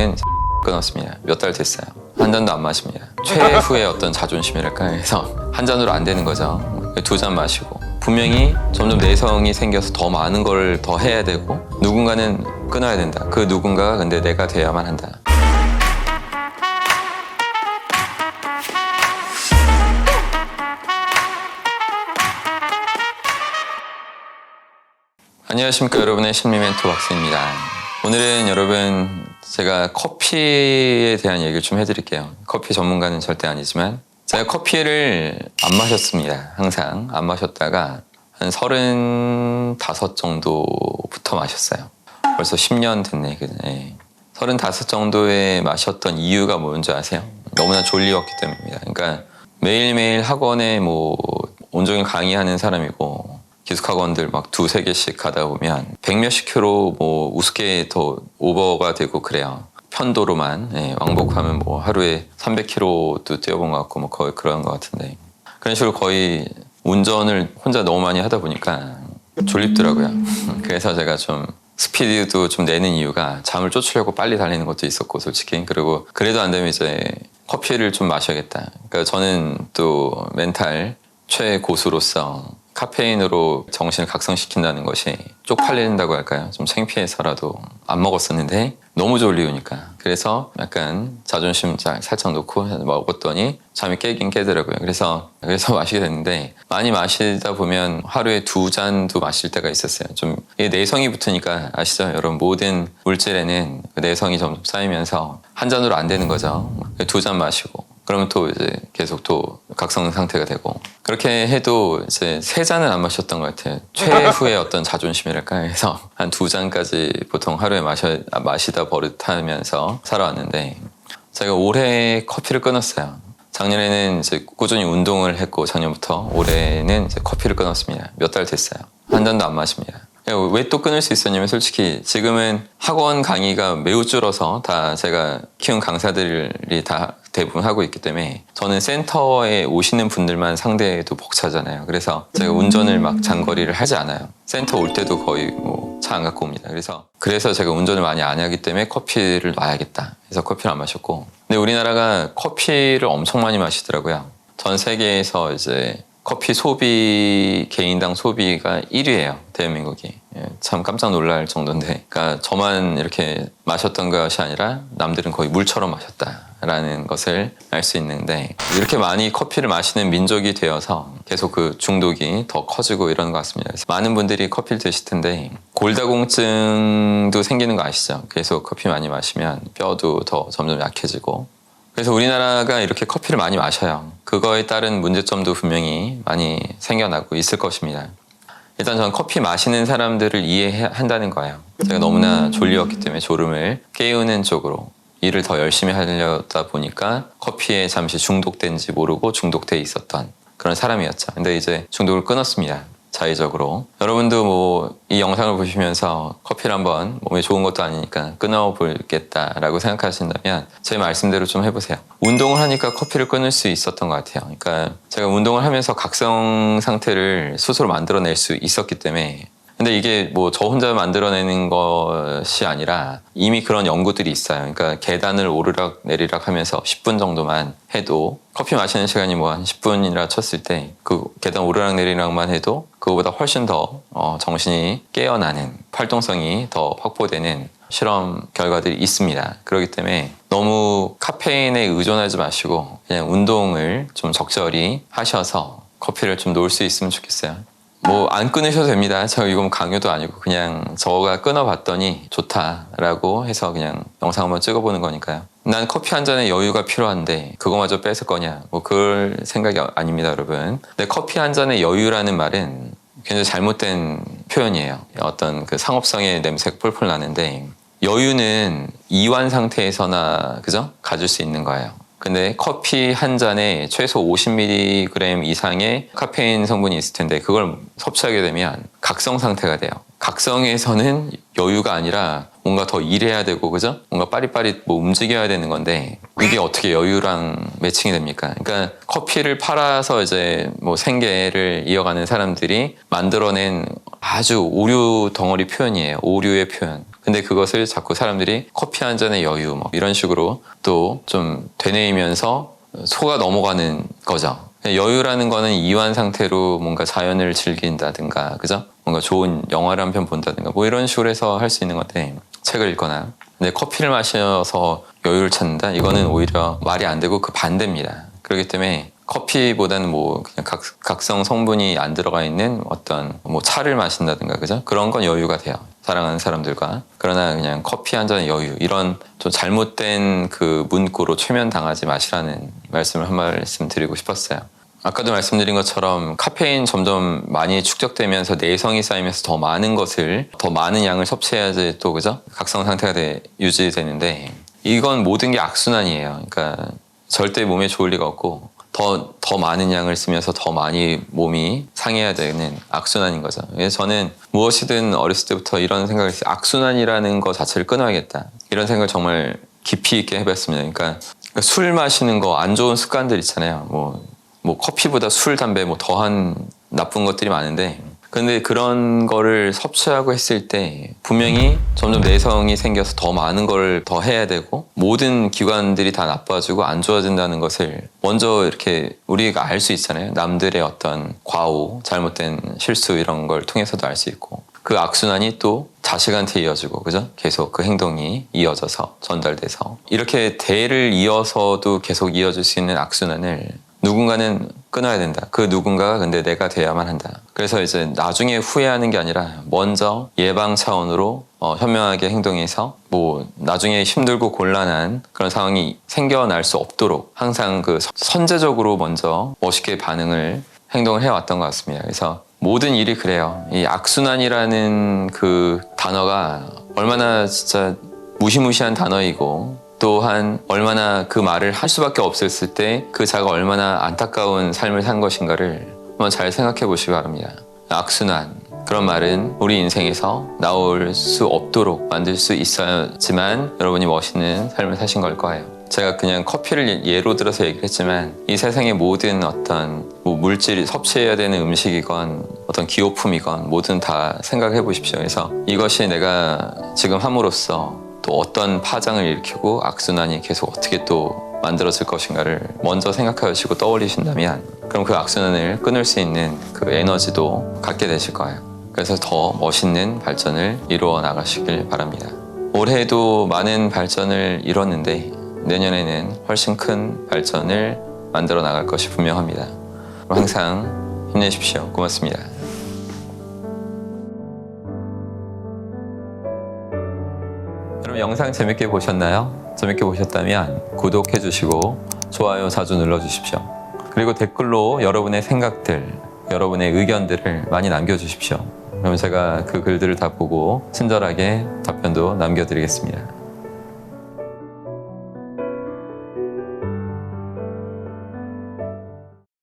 올해는 끊었습니다. 몇 달 됐어요. 한 잔도 안 마십니다. 최후의 어떤 자존심이랄까 해서 한 잔으로 안 되는 거죠. 2잔 마시고 분명히 점점 내성이 생겨서 더 많은 걸 더 해야 되고 누군가는 끊어야 된다. 그 누군가가 근데 내가 돼야만 한다. 안녕하십니까 여러분의 심리 멘토 박수입니다. 오늘은 여러분 제가 커피에 대한 얘기를 좀 해드릴게요. 커피 전문가는 절대 아니지만 제가 커피를 안 마셨습니다. 항상 안 마셨다가 한 35 정도부터 마셨어요. 벌써 10년 됐네. 네. 35 정도에 마셨던 이유가 뭔지 아세요? 너무나 졸리웠기 때문입니다. 그러니까 매일매일 학원에 뭐 온종일 강의하는 사람이고 기숙학원들 막 2-3개씩 가다 보면 100몇십 킬로 뭐 우습게 더 오버가 되고 그래요. 편도로만 왕복하면 뭐 하루에 300km도 뛰어본 것 같고 뭐 거의 그런 것 같은데 그런 식으로 거의 운전을 혼자 너무 많이 하다 보니까 졸립더라고요. 그래서 제가 좀 스피드도 좀 내는 이유가 잠을 쫓으려고 빨리 달리는 것도 있었고 솔직히 그리고 그래도 안 되면 이제 커피를 좀 마셔야겠다. 그러니까 저는 또 멘탈 최고수로서 카페인으로 정신을 각성시킨다는 것이 쪽팔린다고 할까요? 좀 창피해서라도 안 먹었었는데 너무 졸리우니까 그래서 약간 자존심 살짝 놓고 먹었더니 잠이 깨긴 깨더라고요. 그래서 마시게 됐는데 많이 마시다 보면 하루에 2잔도 마실 때가 있었어요. 좀 내성이 붙으니까 아시죠? 여러분 모든 물질에는 내성이 점점 쌓이면서 한 잔으로 안 되는 거죠. 2잔 마시고 그러면 또 이제 계속 또 각성 상태가 되고 그렇게 해도 이제 3잔은 안 마셨던 것 같아요. 최후의 어떤 자존심이랄까 해서 한 2잔까지 보통 하루에 마시다 버릇하면서 살아왔는데 제가 올해 커피를 끊었어요. 작년에는 이제 꾸준히 운동을 했고 작년부터 올해는 이제 커피를 끊었습니다. 몇 달 됐어요. 한 잔도 안 마십니다. 왜 또 끊을 수 있었냐면 솔직히 지금은 학원 강의가 매우 줄어서 다 제가 키운 강사들이 다 대부분 하고 있기 때문에 저는 센터에 오시는 분들만 상대해도 벅차잖아요. 그래서 제가 운전을 막 장거리를 하지 않아요. 센터 올 때도 거의 뭐 차 안 갖고 옵니다. 그래서 제가 운전을 많이 안 하기 때문에 커피를 놔야겠다. 그래서 커피를 안 마셨고 근데 우리나라가 커피를 엄청 많이 마시더라고요. 전 세계에서 이제 커피 소비, 개인당 소비가 1위예요. 대한민국이. 참 깜짝 놀랄 정도인데 그러니까 저만 이렇게 마셨던 것이 아니라 남들은 거의 물처럼 마셨다라는 것을 알 수 있는데 이렇게 많이 커피를 마시는 민족이 되어서 계속 그 중독이 더 커지고 이러는 것 같습니다. 그래서 많은 분들이 커피를 드실 텐데 골다공증도 생기는 거 아시죠? 계속 커피 많이 마시면 뼈도 더 점점 약해지고 그래서 우리나라가 이렇게 커피를 많이 마셔요. 그거에 따른 문제점도 분명히 많이 생겨나고 있을 것입니다. 일단 저는 커피 마시는 사람들을 이해한다는 거예요. 제가 너무나 졸리웠기 때문에 졸음을 깨우는 쪽으로 일을 더 열심히 하려다 보니까 커피에 잠시 중독된지 모르고 중독돼 있었던 그런 사람이었죠. 근데 이제 중독을 끊었습니다. 자의적으로. 여러분도 뭐 이 영상을 보시면서 커피를 한번 몸에 좋은 것도 아니니까 끊어보겠다라고 생각하신다면 제 말씀대로 좀 해보세요. 운동을 하니까 커피를 끊을 수 있었던 것 같아요. 그러니까 제가 운동을 하면서 각성 상태를 스스로 만들어낼 수 있었기 때문에 근데 이게 뭐 저 혼자 만들어내는 것이 아니라 이미 그런 연구들이 있어요. 그러니까 계단을 오르락 내리락 하면서 10분 정도만 해도 커피 마시는 시간이 뭐 한 10분이라 쳤을 때 그 계단 오르락 내리락만 해도 그거보다 훨씬 더 정신이 깨어나는 활동성이 더 확보되는 실험 결과들이 있습니다. 그렇기 때문에 너무 카페인에 의존하지 마시고 그냥 운동을 좀 적절히 하셔서 커피를 좀 놓을 수 있으면 좋겠어요. 뭐 안 끊으셔도 됩니다. 저 이건 강요도 아니고 그냥 저가 끊어봤더니 좋다라고 해서 그냥 영상 한번 찍어보는 거니까요. 난 커피 한 잔에 여유가 필요한데 그거마저 뺏을 거냐 뭐 그럴 생각이 아닙니다 여러분. 근데 커피 한 잔에 여유라는 말은 굉장히 잘못된 표현이에요. 어떤 그 상업성의 냄새가 폴폴 나는데 여유는 이완 상태에서나 그죠? 가질 수 있는 거예요. 근데 커피 한 잔에 최소 50mg 이상의 카페인 성분이 있을 텐데 그걸 섭취하게 되면 각성 상태가 돼요. 각성에서는 여유가 아니라 뭔가 더 일해야 되고 그죠? 뭔가 빠릿빠릿 뭐 움직여야 되는 건데 이게 어떻게 여유랑 매칭이 됩니까? 그러니까 커피를 팔아서 이제 뭐 생계를 이어가는 사람들이 만들어낸 아주 오류 덩어리 표현이에요. 오류의 표현. 근데 그것을 자꾸 사람들이 커피 한 잔의 여유 뭐 이런 식으로 또 좀 되뇌이면서 속아 넘어가는 거죠. 여유라는 거는 이완 상태로 뭔가 자연을 즐긴다든가, 그죠? 뭔가 좋은 영화를 한 편 본다든가, 뭐 이런 식으로 해서 할 수 있는 건데, 책을 읽거나. 근데 커피를 마셔서 여유를 찾는다? 이거는 오히려 말이 안 되고 그 반대입니다. 그렇기 때문에 커피보다는 뭐 그냥 각성 성분이 안 들어가 있는 어떤 뭐 차를 마신다든가, 그죠? 그런 건 여유가 돼요. 사랑하는 사람들과. 그러나 그냥 커피 한 잔의 여유, 이런 좀 잘못된 그 문구로 최면당하지 마시라는 말씀을 한 말씀 드리고 싶었어요. 아까도 말씀드린 것처럼 카페인 점점 많이 축적되면서 내성이 쌓이면서 더 많은 것을, 더 많은 양을 섭취해야지 또, 그죠? 각성 상태가 유지되는데, 이건 모든 게 악순환이에요. 그러니까 절대 몸에 좋을 리가 없고, 더 많은 양을 쓰면서 더 많이 몸이 상해야 되는 악순환인 거죠. 그래서 저는 무엇이든 어렸을 때부터 이런 생각을 했어요. 악순환이라는 거 자체를 끊어야겠다. 이런 생각을 정말 깊이 있게 해봤습니다. 그러니까 술 마시는 거, 안 좋은 습관들 있잖아요. 뭐 커피보다 술, 담배 뭐 더한 나쁜 것들이 많은데, 근데 그런 거를 섭취하고 했을 때 분명히 점점 내성이 생겨서 더 많은 걸 더 해야 되고 모든 기관들이 다 나빠지고 안 좋아진다는 것을 먼저 이렇게 우리가 알 수 있잖아요. 남들의 어떤 과오, 잘못된 실수 이런 걸 통해서도 알 수 있고, 그 악순환이 또 자식한테 이어지고, 그죠? 계속 그 행동이 이어져서 전달돼서 이렇게 대를 이어서도 계속 이어질 수 있는 악순환을 누군가는 끊어야 된다. 그 누군가가 근데 내가 돼야만 한다. 그래서 이제 나중에 후회하는 게 아니라 먼저 예방 차원으로 현명하게 행동해서 뭐 나중에 힘들고 곤란한 그런 상황이 생겨날 수 없도록 항상 그 선제적으로 먼저 멋있게 행동을 해왔던 것 같습니다. 그래서 모든 일이 그래요. 이 악순환이라는 그 단어가 얼마나 진짜 무시무시한 단어이고, 또한 얼마나 그 말을 할 수밖에 없었을 때 그 자가 얼마나 안타까운 삶을 산 것인가를 한번 잘 생각해 보시기 바랍니다. 악순환, 그런 말은 우리 인생에서 나올 수 없도록 만들 수 있어야지만 여러분이 멋있는 삶을 사신 걸 거예요. 제가 그냥 커피를 예로 들어서 얘기를 했지만 이 세상의 모든 어떤 뭐 물질이 섭취해야 되는 음식이건 어떤 기호품이건 뭐든 다 생각해 보십시오. 그래서 이것이 내가 지금 함으로써 또 어떤 파장을 일으키고 악순환이 계속 어떻게 또 만들어질 것인가를 먼저 생각하시고 떠올리신다면, 그럼 그 악순환을 끊을 수 있는 그 에너지도 갖게 되실 거예요. 그래서 더 멋있는 발전을 이루어 나가시길 바랍니다. 올해에도 많은 발전을 이뤘는데 내년에는 훨씬 큰 발전을 만들어 나갈 것이 분명합니다. 항상 힘내십시오. 고맙습니다. 여러분 영상 재밌게 보셨나요? 재밌게 보셨다면 구독해 주시고 좋아요 자주 눌러주십시오. 그리고 댓글로 여러분의 생각들, 여러분의 의견들을 많이 남겨주십시오. 그럼 제가 그 글들을 다 보고 친절하게 답변도 남겨드리겠습니다.